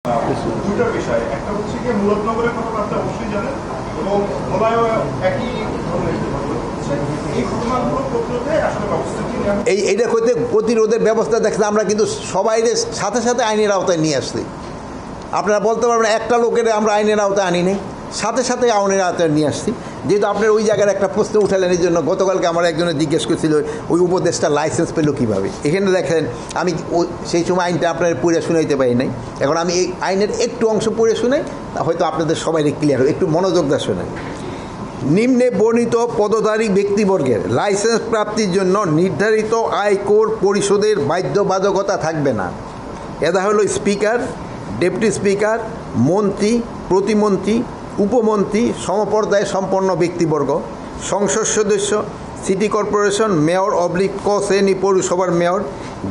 দুটো বিষয়, একটা হচ্ছে কি মুরাদনগরের কথা আপনি অবশ্যই জানেন এবং ভোলায়ও একই ধরনের এই ঘটনাগুলো প্রতিরোধে আসলে ব্যবস্থা কি নেওয়া এইটা করতে প্রতিরোধের ব্যবস্থা দেখতে আমরা কিন্তু সবাই সাথে সাথে আইনের আওতায় নিয়ে আসছি। আপনারা বলতে পারবেন একটা লোকের আমরা আইনের আওতায় আনি নেই, সাথে সাথে আইনের আওতায় নিয়ে আসছি। যেহেতু আপনার ওই জায়গার একটা প্রশ্ন উঠালেন, এই জন্য গতকালকে আমার একজনে জিজ্ঞেস করছিল ওই উপদেশটা লাইসেন্স পেল কীভাবে। এখানে দেখেন আমি সেই সময় আইনটা আপনার পড়ে শুনাইতে পারি নাই, এখন আমি এই আইনের একটু অংশ পড়ে শুনাই, হয়তো আপনাদের সবাই ক্লিয়ার হবে, একটু মনোযোগ দিয়ে শোনেন। নিম্নে বর্ণিত পদধারী ব্যক্তিবর্গের লাইসেন্স প্রাপ্তির জন্য নির্ধারিত আয়কর পরিশোধের বাধ্যবাধকতা থাকবে না। এরা হলো স্পিকার, ডেপুটি স্পিকার, মন্ত্রী, প্রতিমন্ত্রী, উপমন্ত্রী, সমপর্যায়ে সম্পন্ন ব্যক্তিবর্গ, সংসদ সদস্য, সিটি কর্পোরেশন মেয়র অবলিক ক শ্রেণী পৌরসভার মেয়র,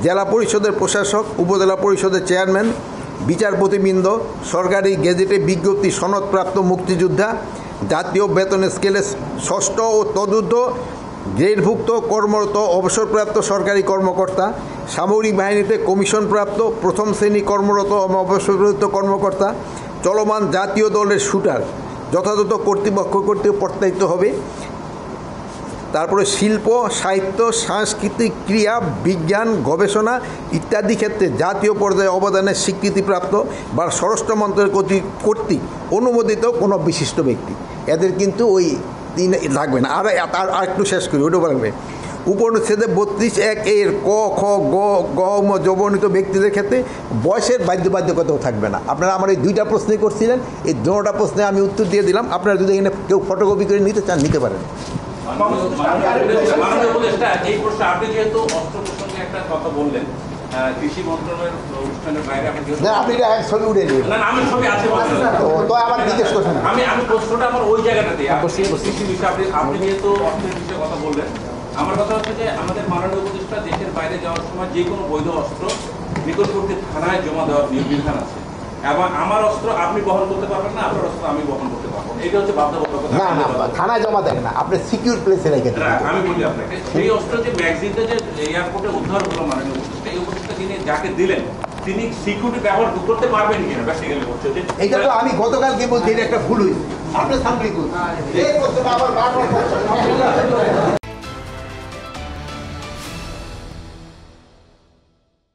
জেলা পরিষদের প্রশাসক, উপজেলা পরিষদের চেয়ারম্যান, বিচারপতিবৃন্দ, সরকারি গেজেটে বিজ্ঞপ্তি সনদপ্রাপ্ত মুক্তিযোদ্ধা, জাতীয় বেতন স্কেলে ষষ্ঠ ও তদূর্ধ্ব গ্রেডভুক্ত কর্মরত অবসরপ্রাপ্ত সরকারি কর্মকর্তা, সামরিক বাহিনীতে কমিশনপ্রাপ্ত প্রথম শ্রেণী কর্মরত অবসরপ্রাপ্ত কর্মকর্তা, চলমান জাতীয় দলের শুটার যথাযথ কর্তৃপক্ষ কর্তৃক প্রত্যায়িত হবে। তারপরে শিল্প, সাহিত্য, সাংস্কৃতিক, ক্রিয়া, বিজ্ঞান, গবেষণা ইত্যাদি ক্ষেত্রে জাতীয় পর্যায়ে অবদানের স্বীকৃতিপ্রাপ্ত বা স্বরাষ্ট্র মন্ত্রণালয় কর্তৃক অনুমোদিত কোনো বিশিষ্ট ব্যক্তি, এদের কিন্তু ওই তিন লাগবে না। আর একটু শেষ করি, ওটা লাগবে। উপনিষেধে 32(1)(a) ক, খ, গ যবর্ণিত ব্যক্তিদের ক্ষেত্রে বয়সের বাধ্যবাধকতাও থাকবে না। আপনারা আমার এই দুইটা প্রশ্নই করছিলেন, এই দুটোটা প্রশ্নে আমি উত্তর দিয়ে দিলাম। আপনারা যদি এখানে কেউ ফটোকপি করে নিতে চান নিতে পারেন। এই প্রশ্ন আপনি যেহেতু অস্ত্র প্রসঙ্গে একটা কথা বললেন, কৃষি মন্ত্রণালয়ের অনুষ্ঠানের বাইরে আপনি ছবি উঠে নিন, আমি ছবি আছে তো আমার জিজ্ঞেস করছেন, আমি প্রশ্নটা আমার ওই জায়গাটাতে কৃষি বিষয়ে আপনি যেহেতু অস্ত্রের বিষয়ে কথা বললেন, আমার কথা হচ্ছে যে আমাদের মাননীয় উপদেষ্টা দেশের বাইরে যাওয়ার সময় যে কোনো বৈধ অস্ত্র নিকটবর্তী থানায় জমা দেওয়ার বিধান আছে, এবং আমার অস্ত্র আপনি বহন করতে পারবেন না, আপনার অস্ত্র আমি বহন করতে পারবো, এটা হচ্ছে বাধ্যবাধকতা। না না, থানায় জমা দেন না, আপনি সিকিউর প্লেসে রেখে দেন। আমি বলি আপনাকে, সেই অস্ত্র যে ম্যাগজিনটা যে এয়ারপোর্টে উদ্ধার হলো মাননীয় উপদেষ্টা, এই উপদেষ্টা যিনি যাকে দিলেন তিনি সিকিউরিটি ব্যবহার করতে পারবেন কিনা বেসিক্যালি হচ্ছে যে এটা তো আমি গতকালকে বলছি, এটা একটা ভুল হয়েছে। আপনি সামনে করুন এই প্রশ্নটা আবার